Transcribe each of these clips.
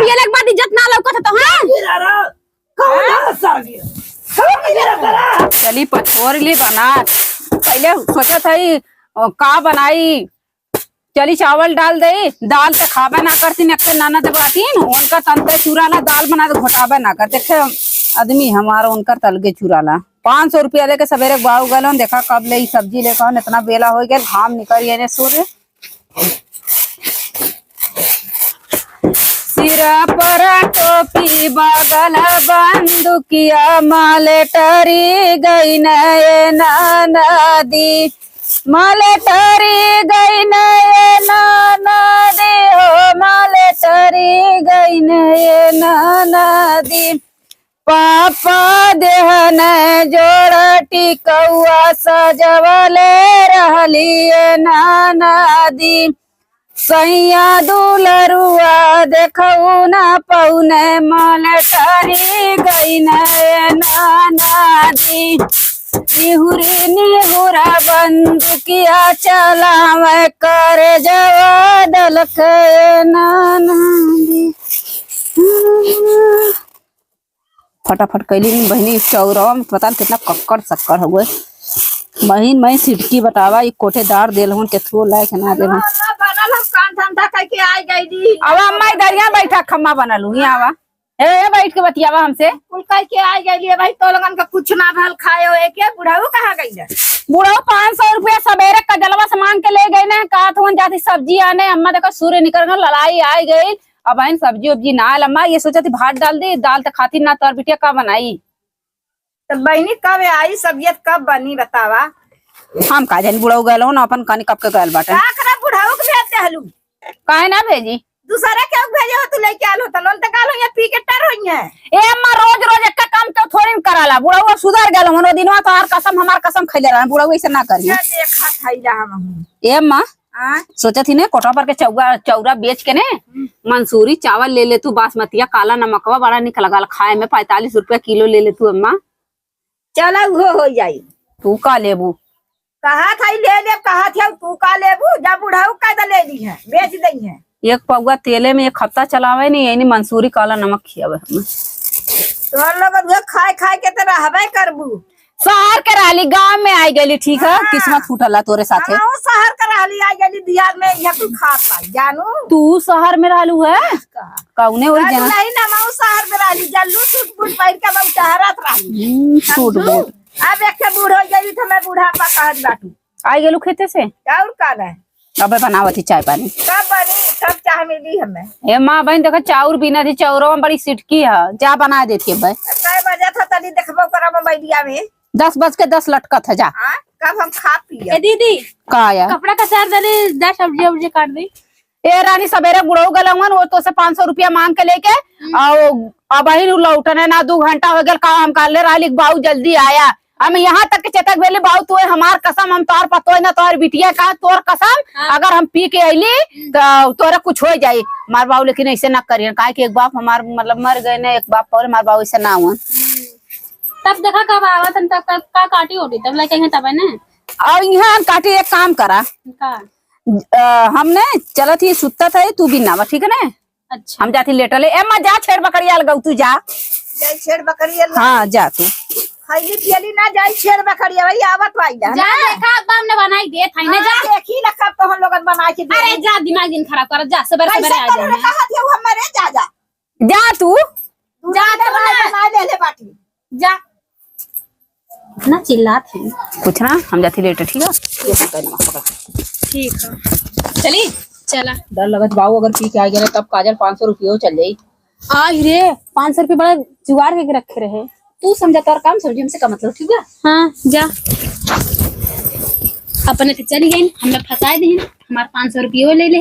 पियले के बाद इज्जत ना लौकत तो हां चली पछोर ली बना पहले सोचा था का बनाई चली चावल डाल दे दाल तो खाबे ना करती ननद बातीन उनका तंते चुराला दाल बना दे घोटाबे ना कर देखे आदमी हमारा उनका तलगे चुराला 500 रुपया दे के सवेरे बाऊ गलो देखा कब ले सब्जी लेकर इतना बेला हो गया घाम निकल सूर्य सिरा पर टोपी बगल बंदुकिया माले टरी गई नदी माले टरी गई नदी हो माले टरी गई नदी पापा देहन जोड़टी कौआ सजवले रहलिए नदी सैया दुलरुआ देखऊ न पौने मलटरी गई नदी निहुरी निहुरा बंदुकिया चलावे कर जवा दलक नदी फटाफट कैली बहनी चौरा में पता कितना कक्कड़ शक्कर हो गए बहन मैं सिटकी बतावा ये कोठेदार देल हूं के थ्रो लायक ना दे हूं बनल हम कान धंधा करके आ गई दी अब अम्मा दरिया बैठा खम्मा बनल हूं आवा ए बैठ के बतियावा हमसे कुल करके आ गई भाई तो लगन का कुछ ना भल खाए हो के बुढ़ाऊ कहां गई है बुढ़ाऊ 500 रुपया सवेरे कजलवा से मांग के ले गए ना कहा था जाती सब्जी आने अम्मा देखो सूर्य निकल गए लड़ाई आ गई अब बहन सब्जी उब्जी ना अम्मा ये सोचा थी भात डाल दी दाल तो खाती ना तोर बिटिया का बनाई तो बहनी कब आई सब्जियत कब बनी बतावा हम का जानी बुढ़ाऊ गए ना अपन कहानी कब के गए बाटे का करा बुढ़ाऊ के भेजते हलू काहे ना भेजी दूसरा क्या भेजे हो तू लेके आलो त लोन त गालो या पी के टर होई है ए अम्मा रोज रोज एक काम तो थोड़ी न कराला बुढ़ाऊ सुधर गेल मनो दिनवा तो हमार कसम खइले रहा बुढ़ाऊ ऐसे ना करिए ये देखा थैला हम ए अम्मा सोचा थी ने कोठा पर के चौरा बेच के ने मंसूरी चावल ले ले तू बासमतिया काला नमकवा बड़ा निक लगा खाए में 45 रुपया किलो ले ले तू अम्मा चला वो हो जाई तू का लेबू कहा था ले ले कहा था तू का लेबू जब बुढ़ाऊ का ले ली है बेच दई है एक पौवा तेले में एक हफ्ता चलावे नहीं यानी मंसूरी काला नमक खियावे हम तो लोग खाए खाए के तो रहबे करबू शहर के राली गांव में आई गई ठीक है किस्मत फूटला तोरे साथे शहर के राली आई गई बिहार में यह तू खात लाई जानू तू शहर में रहलू है कौने वही जना नहीं ना मैं शहर में राली जल्लू सूट बूट पहन के मैं शहरत राली सूट बूट अब एक के बूढ़ हो गई तो मैं बुढ़ापा कहत बाटू आई गेलू खेते से और का है अबे बनावती चाय पानी कब बनी सब चाह मिली हमें ए माँ बहन देखो चाउर बिना थी चाउरों में बड़ी सिटकी है जा बना देती है कै बजे था तनी देखबो करब बैडिया में 10:10 लटका था जा कब हम खा पिए दीदी का आया कपड़ा का चार दे दे सब्जी उब्जी काट दी ए रानी सवेरे बुढ़ऊ गलवन वो तो से 500 रुपया मांग के लेके अब ही लौटने ना 2 घंटा हो गया काम हम कर ले रहा बाऊ जल्दी आया हम यहाँ तक के चेतक भेले बाऊ तू हमार कसम हम तोर पतो न तोर बिटिया का तोर कसम अगर हम पी के अली तो तोरा कुछ हो जाये मार बाऊ लेकिन ऐसे ना करिए काहे कि एक बाप हमार मतलब मर गए ने एक बाप और मार बाऊ ऐसे ना हुआ तब देखा कब आवा तब का काटी होती तब लेके हैं तब है ना और यहाँ काटी एक काम करा हमने चलो थी सुत्ता था तू भी ना ठीक है ना अच्छा हम जाती लेटर ले एम्मा जा छेड़ बकरिया लगाऊ तू जा छेड़ बकरिया हाँ जा तू खैली पियली ना जाई छेड़ बकरिया भाई आवत भाई जा देखा अब हमने बनाई दे थाई ना जा देखी ना कब तो हम लोगन बना के अरे जा दिमाग दिन खराब कर जा सवेरे सवेरे आ जाए कहा थे हमारे जा जा जा तू जा बना ले ले बाटी जा ना चिल्लात है कुछ ना हम जाती लेटर ठीक है ठीक है चली चला डर लगत बाबू अगर पी के आ गए तब काजल 500 रुपये चल जाये आई रे 500 रुपये बड़ा जुगाड़ के रखे रहे तू समझा तोर काम सब्जी हमसे का मतलब ठीक है हाँ जा अपने से चली गई हमें फंसाए दी हमारे 500 रुपये ले ले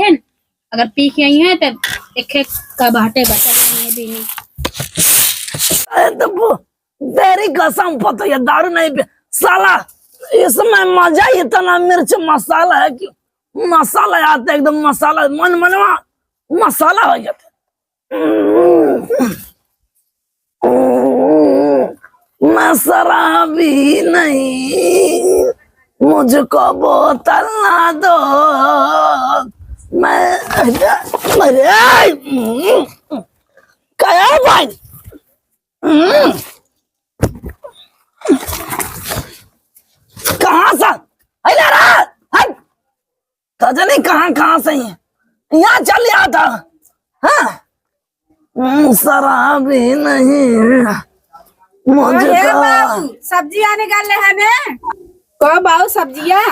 अगर पी के आई है तब एक का बाटे बचा भी नहीं तेरी कसम पता है दारू नहीं साला इसमें मजा इतना मिर्च मसाला है कि मसाला आता है एकदम मसाला मन मनवा मसाला हो जाता मैं शराबी नहीं मुझको बोतल ना दो मैं कहाँ से अरे हट नहीं कहाँ से है यहाँ चल लिया था। हाँ शराब ही नहीं मुझे हे बाबू सब्जियां निकाल रहे हैं ने को बाबू सब्जियां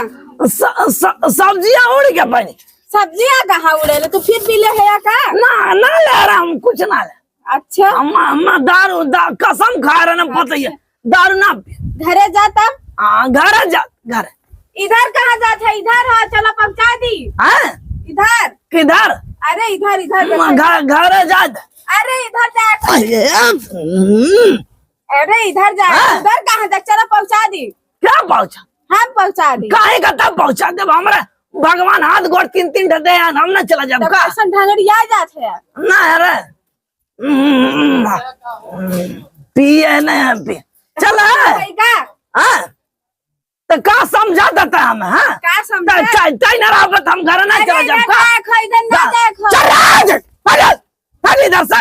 सब्जियां उड़ गया पानी। सब्जियां कहाँ उड़ेले तू फिर भी ले है का ना ले रहा हूँ कुछ ना ले। अच्छा अम्मा दारू कसम खा रहे ना पता है दारू ना पी। घरे जाता घर जा घर इधर कहाँ जाता है इधर है चलो पहुंचा दी इधर किधर अरे इधर इधर घर जा अरे इधर जा अरे इधर जा उधर कहाँ जा चलो पहुंचा दी क्या पहुंचा हम पहुंचा दी काहे का तब पहुंचा दे हमारे भगवान हाथ गोड़ तीन दे हम ना चला जाब का ढंगड़िया जाते है ना अरे पिए नहीं पी चल तो का समझा देता हम का समझा ना रहा हम घर ना चला जाब का इधर से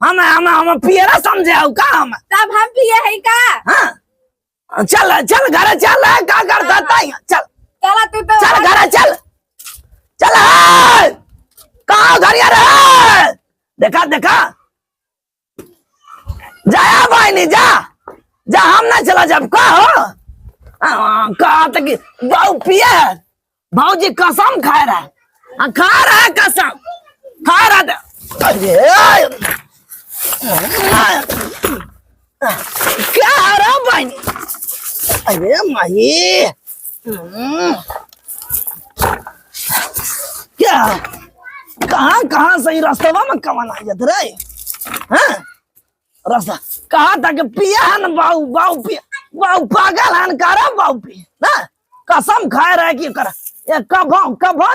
हम पिए ना समझे का हम तब हम पिए है का चल घर चल का करता चल चला तू तो चल घर चल कहाँ घर रे देखा जाया भाई नहीं जा हम ना चला जब का हो कहा तक भाऊ पिए भाऊजी कसम खा रहा है कसम खा रहा क्या रहा भाई अरे माही क्या कहाँ सही रास्ता में कमान आ जाते रे रास्ता कहा था कि पिया है ना बाऊ पिया बाऊ पागल है ना बाऊ पिए ना कसम खाए रहे कि कर ये कब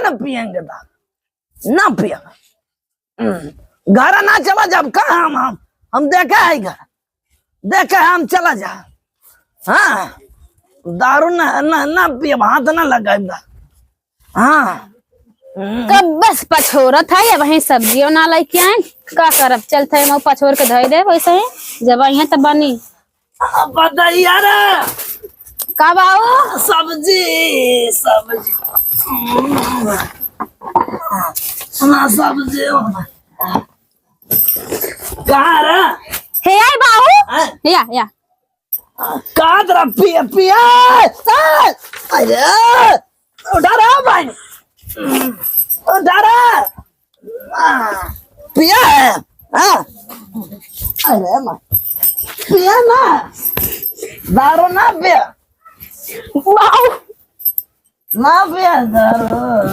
न पियेंगे ना पिएगा घर ना चला जब कहा हम देखे है घर देखे हम चला जा हाँ दारू ना पिए हाथ ना लगाएगा हाँ कब बस पछोरत है या वही सब्जियों ना लेके आए का करब चलते है पछोर के धोई दे वैसे ही जब आई तब बनी बताइए यार का बाबू सब्जी सब्जी कहाँ रे हे आई बाबू या कहाँ तेरा पिया अरे उठा रहा भाई पिया है अरे माँ पिया ना दारू ना पिया ना पिया दारू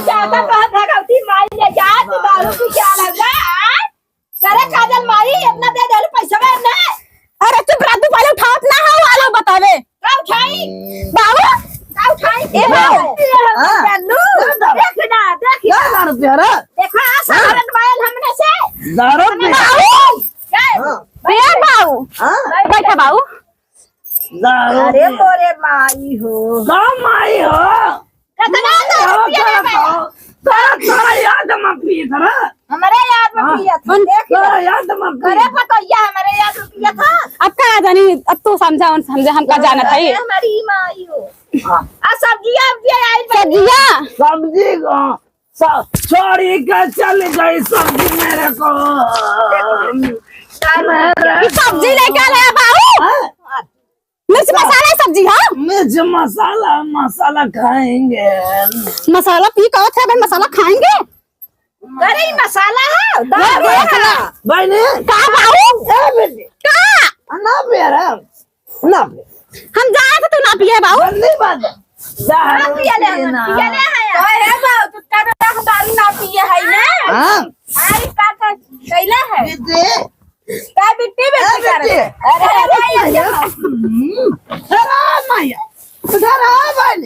ज्यादा बात है गलती मारी ले जा तू दारू की क्या लगा करे काजल मारी अपना दे दे पैसा में ने अरे चुप रह तू पहले उठाओ ना हो वालो बतावे का उठाई बाबू का उठाई ए बन्नू देख ना क्या दारू पिया रे देखा सारन मायल हमने से दारू पिया पिया बाबू बैठा बाबू दारू अरे मोरे माई हो कम आई हो कितना दारू पिया तोरा याद में पिए था हमारे याद में पिया था देख तोरा याद में करे पतोया हमारे याद में पिया था अब का जानी अब तू समझा हमका जाना था ये हमारी माई हो आ सब्जियां आई सब्जियां सब्जी को छोड़ी के चल गई सब्जी मेरे को ये सब्जी लेके आया बाबू मिर्च मसाला सब्जी हाँ मिर्च मसाला खाएंगे मसाला पी का था भाई मसाला खाएंगे अरे मसाला है भाई ने का बाबू का ना पिया रे ना हम जाए तो तू ना पिए बाबू नहीं बात दारू पिया ले है बाऊ तू कर दारू ना पिए है ना हां आई का कैला है का बिट्टी कर अरे माया उधर आ भाई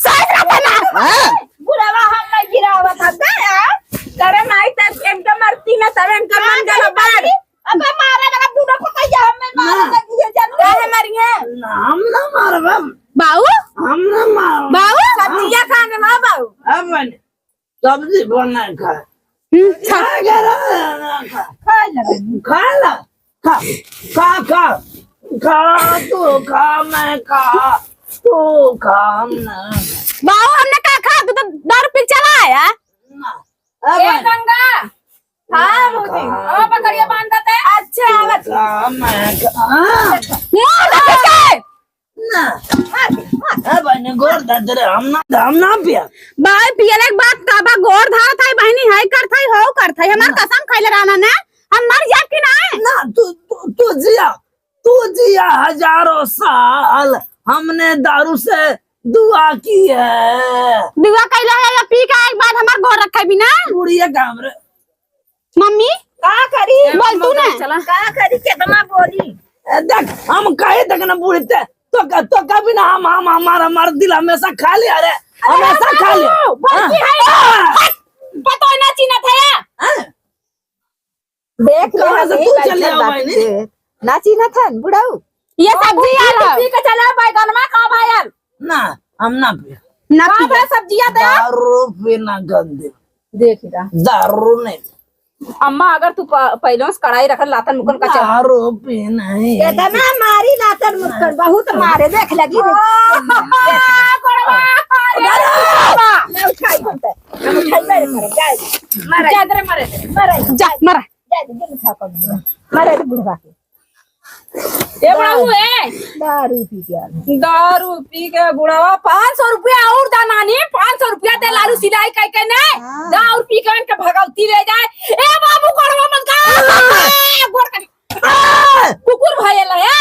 साइड रखा ना बुढ़ावा हम ना गिरावा था करे नहीं तब एकदम मरती ना तब एकदम मन गला बाहर अबे मारे लगा दूर को कहिया हमें मारे लगी है जन काहे मरी है हम ना मारबा बाबू हम ना मार बाबू सब्जियां खाने में बाऊ अब सब्जी बना खा खा ला खा खा खा खा तू खा मैं खा तू खा बाबू हमने कहा खा तू तो दारू पी चला आया। ए गंगा हाँ मोदी ओ बकरिया बांध देते। अच्छा खा मैं खा मार दे किसके ना बहनी गोर दे हम ना पिया भाई पियले के बाद काबा गोर धार थाई बहनी हाय कर थाई हो कर थाई हमार कसम खइले रहना ने हम मर जाब कि ना ना तू जिया हजारों साल हमने दारू से दुआ की है दुआ कइले है पी के एक बाद हमार गोर रखे बिना बुढ़िया काम रे मम्मी का करी बोल तू ना का करी कितना बोली देख हम कहे तक ना बुढ़ी थे तो कभी ना हम हमारा दिल हमेशा खा लिया रे हमेशा खा लिया पता ना चीना था देख कहाँ से तू चली आओ भाई ने नाची न थन बुढ़ाऊ ये सब्जी यार पी के चला बैगन में का भायल ना हम ना पिया ना का भाई सब्जियां दे दारू पीना गंदे देख इधर दारू नहीं अम्मा अगर तू पहले से कढ़ाई रखल लातन मुकन का चल दारू पीना है इतना मारी लातन मुकन बहुत मारे देख लगी जा मरा मारे बुढ़वा के ए बड़ाऊ ए दारू पी के बुढ़ावा 500 रुपया और दा नानी 500 रुपया दे लालू सिलाई कह के ने दारू पी के भगवती ले जाए ए बाबू करवा मत का गोर का कुकुर भयल है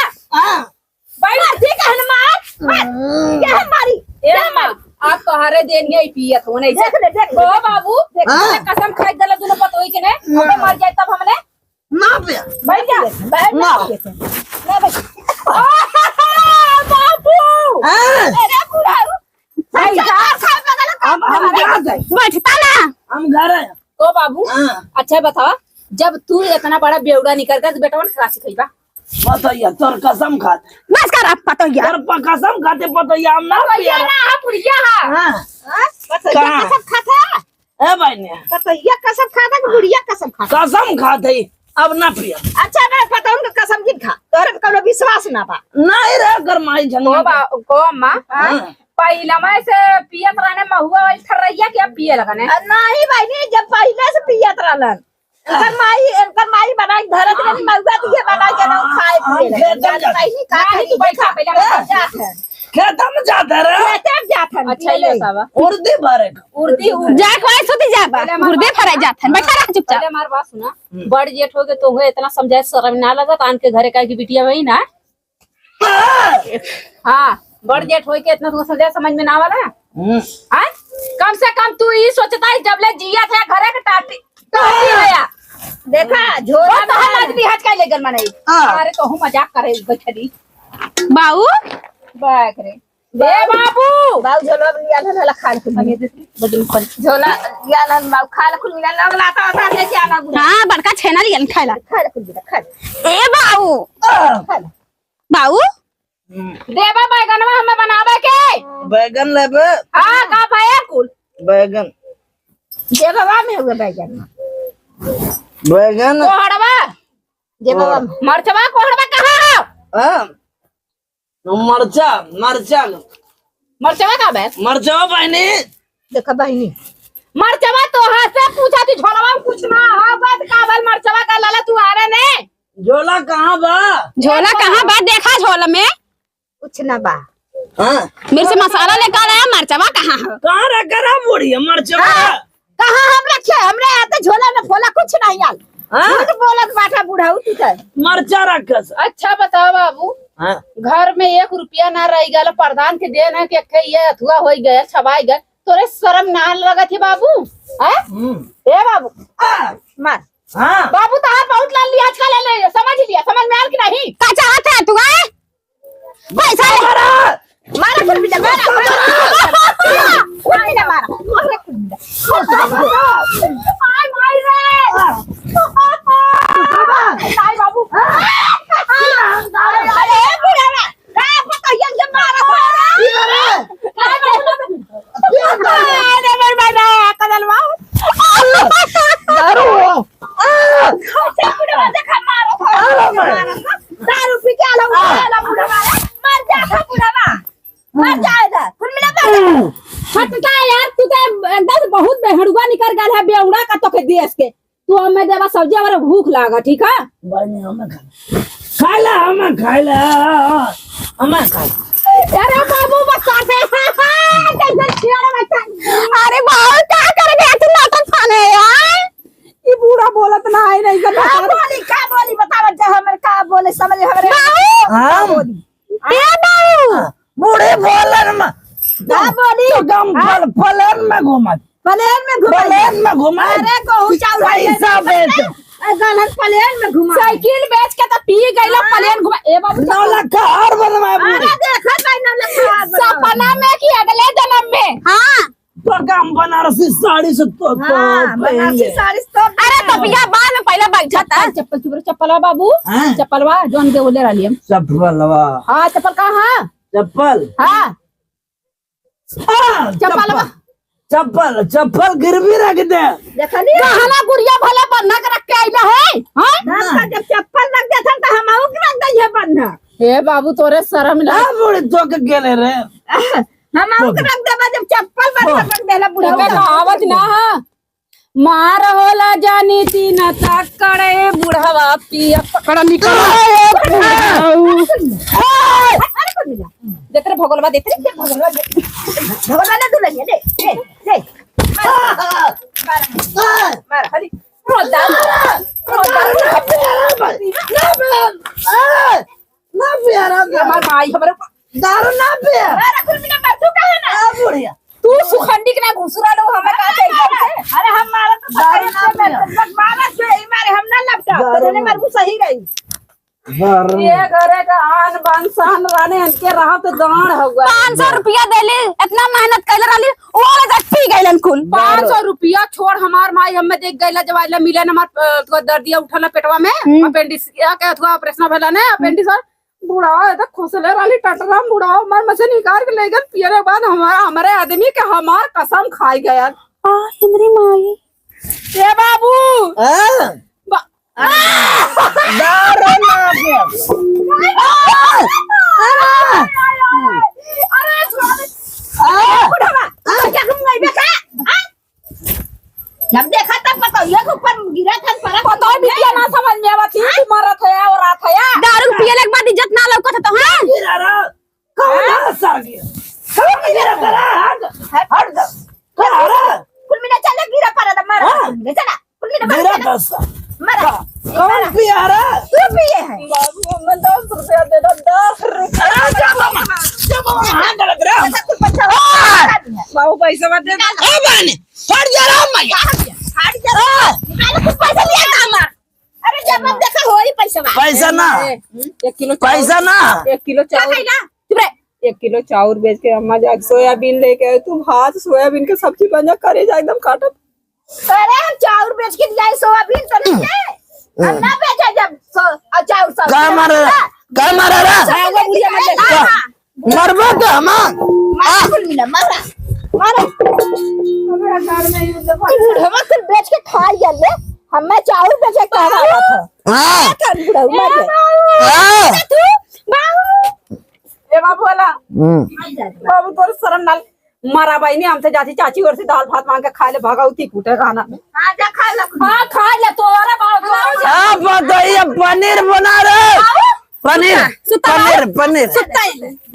भाई ठीक है मार क्या है मारी ए मारी आप तोहरे देनिए पियत हो नहीं देख ले देख ओ बाबू देख कसम खाई दले दोनों पत होई के ने हमें मर जाए तब हमने ना पिया बैठ जा बैठ ना बैठ बाबू अरे बुढ़ाऊ हम क्या जाए बैठता ना हम घर है ओ बाबू अच्छा बताओ जब तू इतना बड़ा बेवड़ा निकल कर बेटा खा सिखेबा पतैया तोर कसम खाते बस कर आप पता यार तोर कसम खाते पतैया हम ना पिया पुड़िया हां कहाँ कसम खाता ए भाई ने पतैया कसम खाता कि बुढ़िया कसम खाता कसम खाते अब ना पिया अच्छा मैं पता उनका कसम गिन खा तोरे पे कोनो विश्वास ना बा नहीं रे कर माई को जन्म को अम्मा पहला में से पियत रहने महुआ वाली थरैया के अब पिए लगने नहीं भाई नहीं जब पहले से पियत रहलन इनकर माई बनाई धरत नहीं महुआ दिए बना के ना खाए पिए लगे नहीं का तू बैठा पहले जात है खेत में जाते रे खेत जात है अच्छा ये बतावा उर्दी भरे उर्दी जा कोई सोती जा बा गुर्दे फरा जात है बैठा रह चुपचाप पहले हमार बात सुना बड़ जेठ हो के तोहे इतना समझाए शर्म ना लगत आन के घरे का की बिटिया वही ना हां बड़ जेठ हो के इतना तो समझाए समझ में ना आवाला हां कम से कम तू ही सोचता है जब ले जिया था घरे के टाटी गया देखा झोला तो हम आदमी हज का लेकर मने अरे तो हम मजाक करे बछड़ी बाऊ बाक रे दे बाबू बाऊ झोला लिया ना खाल खुल बदल फल झोला या ना बाऊ खाल खुल मिला लगला तो उठा ले जाना बुढ़ा हां बड़का छेना लियन खाइला खाल खुल बेटा खाल ए बाऊ खाल बाऊ देवा बैगनवा हमें बनावे के बैगन लेबे हां का भाई कुल बैगन देवा में हुए बैगन बैगन कोहड़वा देवा मरचवा कोहड़वा कहां हो हां मरचा मरचा मरचवा का बे मरचा बहनी देखा बहनी मरचवा तो हाथ से पूछा तू झोलवा में कुछ ना हो बात काबल मरचवा का लाला तू आ रहे ने झोला कहाँ बा झोला कहाँ बा देखा झोला में कुछ ना बा हाँ मिर्च मसाला लेकर आया मरचवा कहाँ है कहाँ रखा रहा बुढ़ी मरचा कहां हम रखे हमरे आते झोला में फोला कुछ नहीं आल झूठ बोलत बाटा बुढ़ाऊ तू कर मरचा रखा अच्छा बताओ बाबू घर में 1 रुपया ना रह गया प्रधान के देन है कि ये अथुआ हो गए छवाई गए तोरे शर्म ना लगत है बाबू हैं ए बाबू मार हाँ बाबू तो बहुत लाल लिहाज का ले समझ लिया समझ में आल कि नहीं का चाहत है तू है पैसा मारा कुल बिना मारा कोई ना मारा मारा कुल बिना आई मार रे आई बाबू अरे बुढ़ा ना पता ये मारा अरे मेरे भाई ना कदल मार बहुत बेहड़ुआ निकल गया है बेउड़ा का तो के देश के तू हमें देवा सब्जी हमारे भूख लागा ठीक है बनी हमें खाइला हमें खाइला हमें खाइला अरे बाबू बच्चा से कैसे छेड़ा बच्चा अरे बाबू क्या कर गया तू नाटक खाने यार ये बूढ़ा बोलत ना है नहीं कर का बोली बता बच्चा हमरे का बोले समझ हमरे हम ये बाबू बूढ़े बोलन में का बोली तो गम फलन में घुमा प्लेन में घुमा प्लेन में घुमा अरे कहूं चावल पैसा बेच गलत प्लेन में घुमा साइकिल बेच के तो पी गईला प्लेन घुमा ए बाबू 9 लाख का हार बनवाए अरे बूढ़े देखा भाई ना लखा सपना में कि अगले जन्म में हाँ तो काम बनारसी साड़ी से तो हां बनारसी साड़ी तो अरे तबिया बाद में पहले बैठा था चप्पल चुप चप्पलवा बाबू हैं? चप्पलवा जोन के बोले रही हम चप्पलवा हाँ चप्पल कहाँ चप्पल हाँ हाँ, चप्पलवा चप्पल चप्पल गिरवी रख दे देखली कहला गुड़िया भला बन्ना के रख के आइला है हाँ ना जब चप्पल लग जाता तो हम आउ के रख दई है बन्ना ए बाबू तोरे शर्म ला हाँ बूढ़े तो के गेले रे हम आउ के रख देबा जब चप्पल बन्ना रख देला बुढ़ा एमे कहावत ना है मार होला जानी तीन तकड़े बुढ़वा पिया पकड़ निकल अरे कोन मिला देख रे भगोलवा देख रे भगवान ने दुल्हन दे दे मार हरी रोदा ना प्यारा हमार माई हमरे दारू ना पिया अरे कुल मिला मार तू काहे ना बुढ़िया तू सुखंडी के ना घुसरा लो हमें का चाहिए अरे हम मारा तो दारू ना मारा से ही मारे हम ना लपटा तेरे मार को सही गई ये घरे का आन बान सान राने इनके रहा तो दान हुआ 500 रुपया देली इतना मेहनत कैले रहली वो लगा पी गइलन कुल 500 रुपया छोड़ हमार माई हमें देख गईला जब आइला मिले न हमार दर्दिया उठला पेटवा में अपेंडिक्स क्या हुआ ऑपरेशन भेला ने अपेंडिक्स बूढ़ा है खोसले वाली टटरा बूढ़ा हमार मसे निकाल के ले गए पियरे बाद हमारे आदमी के हमार कसम खाई गया हमारी माई ए बाबू दारू ना पिया क्या तुम नहीं देखा जब देखा तब पता ये ऊपर गिरा था पर पता भी क्या ना समझ में आवती तू मरत है और रात है दारू पियले के बाद इज्जत ना लौकत तो हां गिरा कौन सर गया कौन गिरा करा हट जा करा कुल मिला चला गिरा पर मारा चला कुल मिला गिरा दसा मारा कौन पिया रे तू भी ये है बाबू हमें 10 रुपया दे दो 10 रुपया जब हां गलत रे कुल पैसा बाबू पैसा मत दे ए बहन फट जा रहा मैं हट जा मैंने कुछ पैसा लिया था हमार अरे जब हम देखा होई पैसा पैसा ना 1 किलो पैसा ना 1 किलो क्या चावल कहला चुप रह 1 किलो चावल बेच के अम्मा जा सोयाबीन लेके आए तू भात सोयाबीन के सब्जी बना करे जा एकदम काटत अरे हम चाउर बेच के जाए सोयाबीन तो नहीं है हम ना बेचा जब चाउर सब का मारे रे आवा बुढ़िया मत ले मरबो तो हम मारा कुल मिला मारा मारा हमारा घर में ये देखो बुढ़वा कुल बेच के खा ले हमें चाउर बेच के खा रहा था हां कर बुढ़वा मर तू बाबू ए बाबू वाला बाबू तोर शर्म नाल मारा भाई ने हमसे जाती चाची और से दाल भात मांग के खा ले भगाउती कूटे खाना में हां जा खा ले हां खा ले तोरे बाबू हां बताइए पनीर बना रे पनीर पनीर पनीर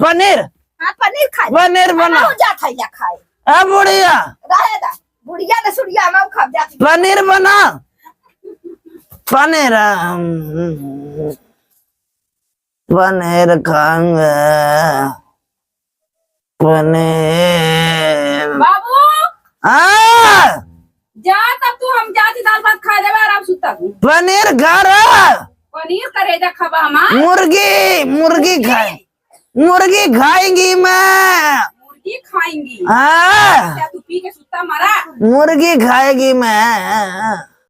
पनीर हां पनीर खा पनीर बना हो जा खैया खाए ए बुढ़िया रहेगा बुढ़िया ने सुड़िया में खा जाती पनीर बना पनीर पनीर खाएंगे पनीर बाबू हाँ जा तब तू हम जाती दाल भात खा लेबे आराम सुता पनीर घर पनीर करेजा खबा हमार मुर्गी खाएंगी मैं मुर्गी खाएंगी हाँ क्या तू पी के सुता मरा मुर्गी खाएगी मैं